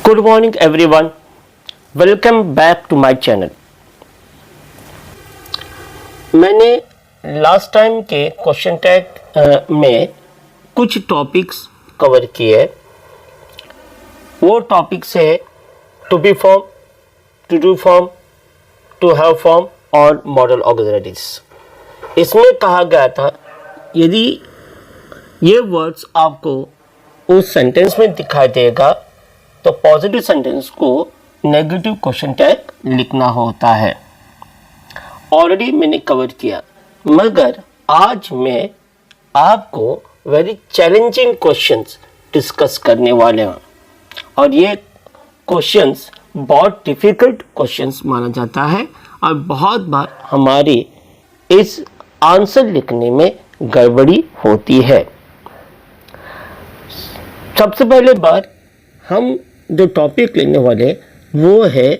Good morning everyone. Welcome back to my channel. मैंने last time के question tag में कुछ टॉपिक्स कवर किए. वो टॉपिक्स है to be form, to do form, to have form और मॉडल ऑक्सिलरीज. इसमें कहा गया था यदि ये वर्ड्स आपको उस सेंटेंस में दिखाई देगा तो पॉजिटिव सेंटेंस को नेगेटिव क्वेश्चन टैग लिखना होता है. ऑलरेडी मैंने कवर किया, मगर आज मैं आपको वेरी चैलेंजिंग क्वेश्चंस डिस्कस करने वाले हूँ. और ये क्वेश्चंस बहुत डिफ़िकल्ट क्वेश्चंस माना जाता है और बहुत बार हमारी इस आंसर लिखने में गड़बड़ी होती है. सबसे पहले बार हम जो टॉपिक लेने वाले वो है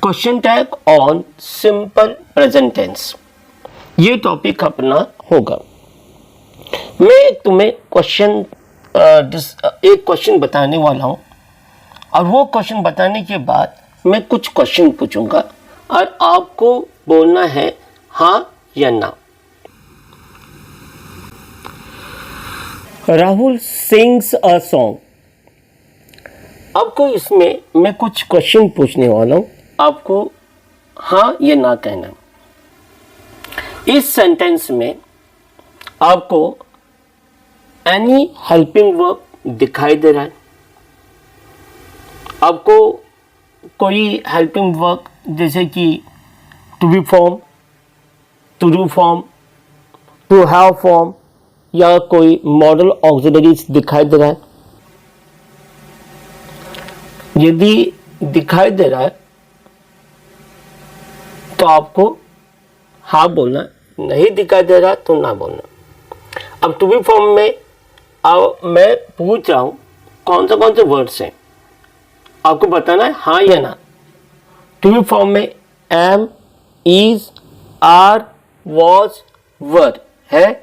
question tag on simple present tense. ये टॉपिक अपना होगा. मैं तुम्हें एक क्वेश्चन बताने वाला हूँ और वो क्वेश्चन बताने के बाद मैं कुछ क्वेश्चन पूछूंगा और आपको बोलना है हाँ या ना. Rahul sings a song. आपको इसमें मैं कुछ क्वेश्चन पूछने वाला हूँ, आपको हाँ या ना कहना. इस सेंटेंस में आपको एनी हेल्पिंग वर्ब दिखाई दे रहा है. आपको कोई हेल्पिंग वर्ब जैसे कि to be form, to do form, to have form या कोई मॉडल ऑक्सिलरीज दिखाई दे रहा है. यदि दिखाई दे रहा है तो आपको हाँ बोलना, नहीं दिखाई दे रहा तो ना बोलना. अब टू बी फॉर्म में मैं पूछ रहा हूँ कौन से वर्ड्स हैं, आपको बताना है हाँ या ना. टू बी फॉर्म में am, is, are, was, were है.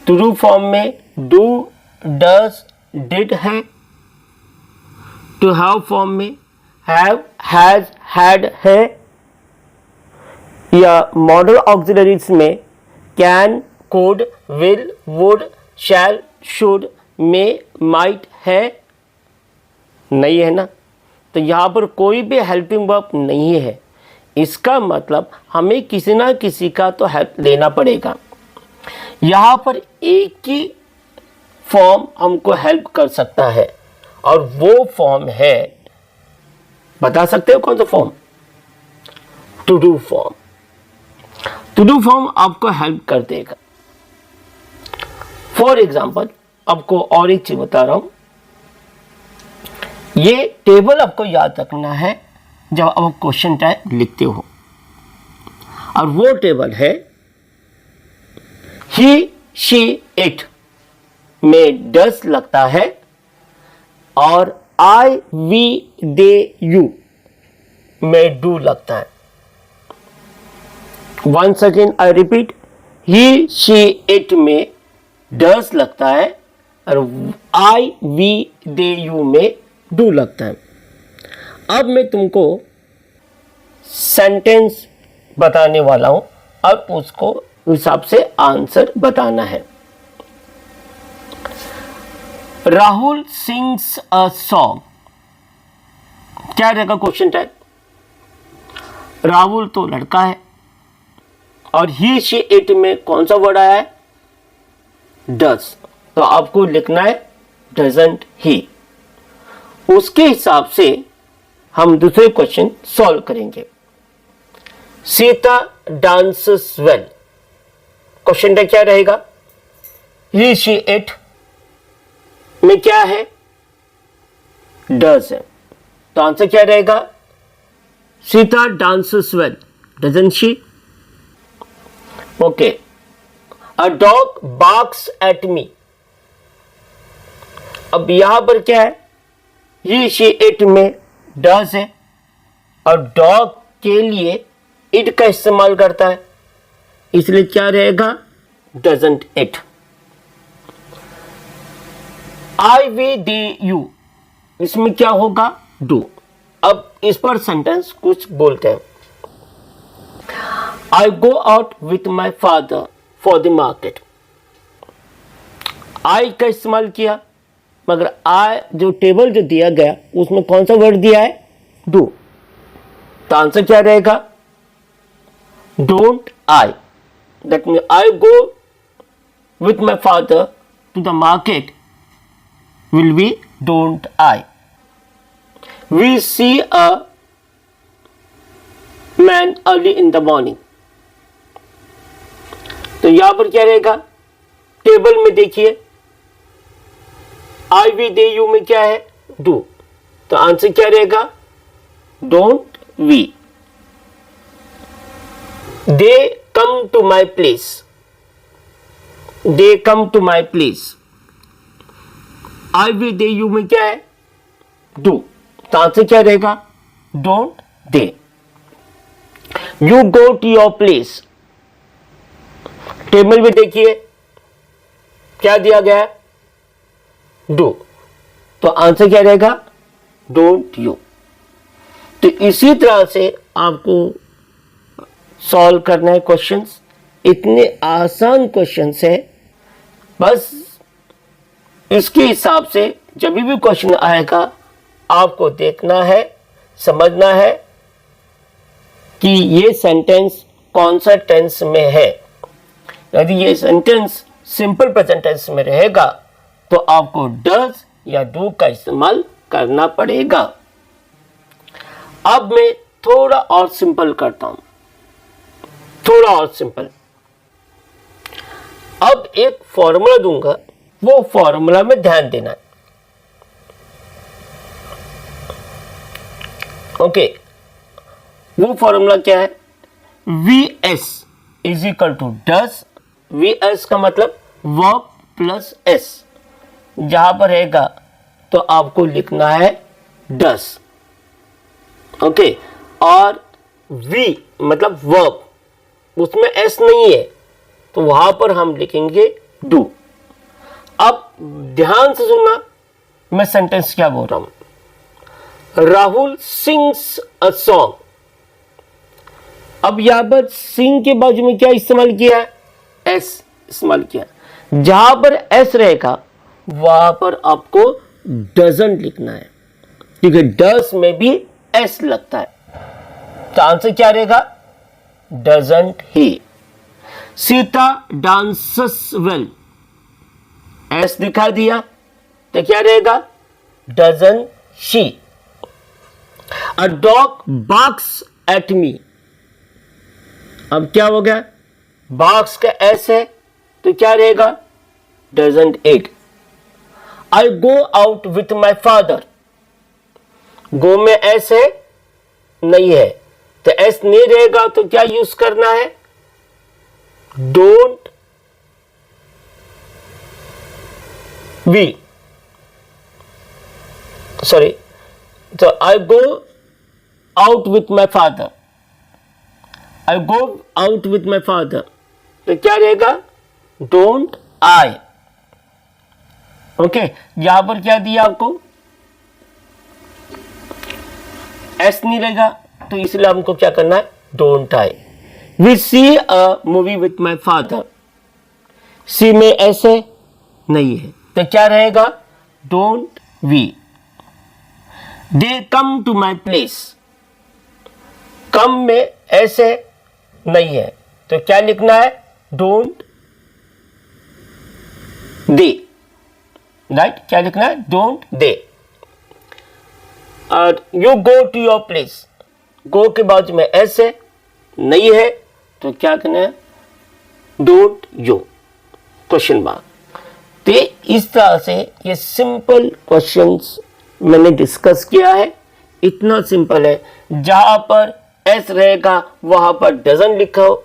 टू डू फॉर्म में डू, डज, डिड है. टू हैव फॉर्म में हैव, हैज, हैड है. या मॉडल ऑक्सिलरीज में can, could, will, would, shall, should, may, might है. नहीं है ना. तो यहाँ पर कोई भी हेल्पिंग वर्ब नहीं है. इसका मतलब हमें किसी ना किसी का तो हेल्प लेना पड़ेगा. यहाँ पर एक ही फॉर्म हमको हेल्प कर सकता है और वो फॉर्म है, बता सकते हो कौन सा form? To do form. To do form आपको हेल्प कर देगा. फॉर एग्जाम्पल आपको और एक चीज बता रहा हूं. ये टेबल आपको याद रखना है जब आप क्वेश्चन टैग लिखते हो, और वो टेबल है ही, शी, इट में डस लगता है और आई, वी, दे, यू में डू लगता है. Once again I repeat, he, she, it में डस लगता है और आई, वी, दे, यू में डू लगता है. अब मैं तुमको सेंटेंस बताने वाला हूं और उसको हिसाब से आंसर बताना है. Rahul sings a song. क्या रहेगा क्वेश्चन टैग? राहुल तो लड़का है और ही, शी, इट में कौन सा वर्ड आया है? डज. तो आपको लिखना है डजंट ही. उसके हिसाब से हम दूसरे क्वेश्चन सॉल्व करेंगे. Sita dances well. Question tag क्या रहेगा? ही, शी, इट में क्या है? डज है. तो आंसर क्या रहेगा? Sita dances well, doesn't she? Okay. A dog barks at me. अब यहां पर क्या है? ही, शी, इट में डज है और डॉग के लिए इट का इस्तेमाल करता है, इसलिए क्या रहेगा? Doesn't it. I, we, they, you इसमें क्या होगा, डू। अब इस पर सेंटेंस कुछ बोलते हैं। I go out with my father for the market. I का इस्तेमाल किया, मगर आई जो टेबल जो दिया गया उसमें कौन सा वर्ड दिया है, डू। तो आंसर क्या रहेगा, don't I. That mean I go with my father to the market will be don't I. We see a man early in the morning. तो यहां पर क्या रहेगा, टेबल में देखिए आई वी दे यू में क्या है, डू। तो आंसर क्या रहेगा, don't we. They come to my place. They come to my place. I we they you में क्या है, डू। तो आंसर क्या रहेगा, don't they. You go to your place. Table में देखिए क्या दिया गया है, डू। तो आंसर क्या रहेगा, डोंट यू। तो इसी तरह से आपको सॉल्व करना है क्वेश्चंस। इतने आसान क्वेश्चंस है, बस इसके हिसाब से जब भी क्वेश्चन आएगा आपको देखना है, समझना है कि ये सेंटेंस कौन सा टेंस में है। यदि ये सेंटेंस सिंपल प्रेजेंट टेंस में रहेगा तो आपको डज या डू का इस्तेमाल करना पड़ेगा। अब मैं थोड़ा और सिंपल करता हूं, थोड़ा और सिंपल। अब एक फॉर्मूला दूंगा, वो फॉर्मूला में ध्यान देना है। ओके, वो फॉर्मूला क्या है, V S is equal to does. V S का मतलब वर्ब प्लस एस। जहां पर रहेगा तो आपको लिखना है डज। ओके, और वी मतलब वर्ब, उसमें एस नहीं है तो वहां पर हम लिखेंगे डू। अब ध्यान से सुनना, मैं सेंटेंस क्या बोल रहा हूं। Rahul sings a song. अब यहां पर सिंग के बाजू में क्या इस्तेमाल किया है, एस इस्तेमाल किया। जहां पर एस रहेगा वहां पर आपको डजंट लिखना है, क्योंकि डज में भी एस लगता है। तो आंसर क्या रहेगा, doesn't he. Sita dances well, S दिखा दिया तो क्या रहेगा, doesn't she. A dog barks at me. अब क्या हो गया, बार्क्स का एस है तो क्या रहेगा, doesn't it. I go out with my father. Go में एस है, नहीं है, तो एस नहीं रहेगा तो क्या यूज करना है, डोंट वी, सॉरी। तो I go out with my father. I go out with my father तो क्या रहेगा, डोंट आई। ओके, यहां पर क्या दिया आपको, एस नहीं रहेगा तो इसलिए हमको क्या करना है, don't I. We see a movie with my father. C में एस है, नहीं है, तो क्या रहेगा, don't we. They come to my place. Come में एस है, नहीं है, तो क्या लिखना है, डोंट दे। राइट, क्या लिखना है, डोंट दे। और you go to your place. Go के बाद में एस है, नहीं है, तो क्या करना है, डोंट यू, क्वेश्चन मार्क। तो इस तरह से ये सिंपल क्वेश्चंस मैंने डिस्कस किया है। इतना सिंपल है, जहां पर एस रहेगा वहां पर डजंट लिखो,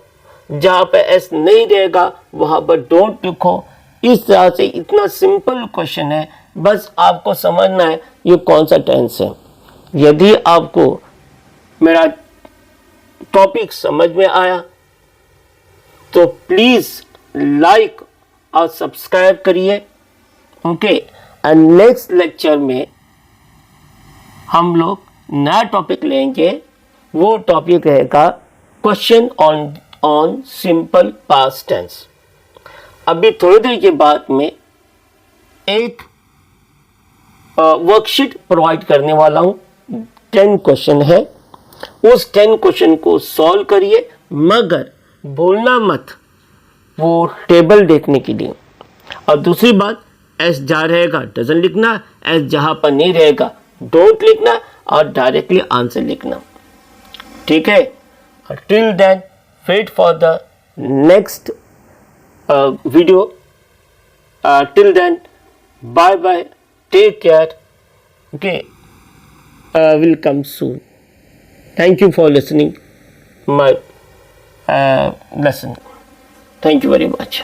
जहां पर एस नहीं रहेगा वहां पर डोंट लिखो। इस तरह से इतना सिंपल क्वेश्चन है, बस आपको समझना है ये कौन सा टेंस है। यदि आपको मेरा टॉपिक समझ में आया तो प्लीज लाइक और सब्सक्राइब करिए। ओके, एंड नेक्स्ट लेक्चर में हम लोग नया टॉपिक लेंगे। वो टॉपिक रहेगा question on simple past tense. अभी थोड़ी देर के बाद में एक वर्कशीट प्रोवाइड करने वाला हूं। 10 क्वेश्चन है, उस 10 क्वेश्चन को सॉल्व करिए, मगर भूलना मत वो टेबल देखने के लिए। और दूसरी बात, एस जहाँ रहेगा डजन लिखना, एस जहाँ पर नहीं रहेगा डोंट लिखना और डायरेक्टली आंसर लिखना, ठीक है। Till then wait for the next video. Till then, bye bye, take care. Okay, will come soon. Thank you for listening my lesson. Thank you very much.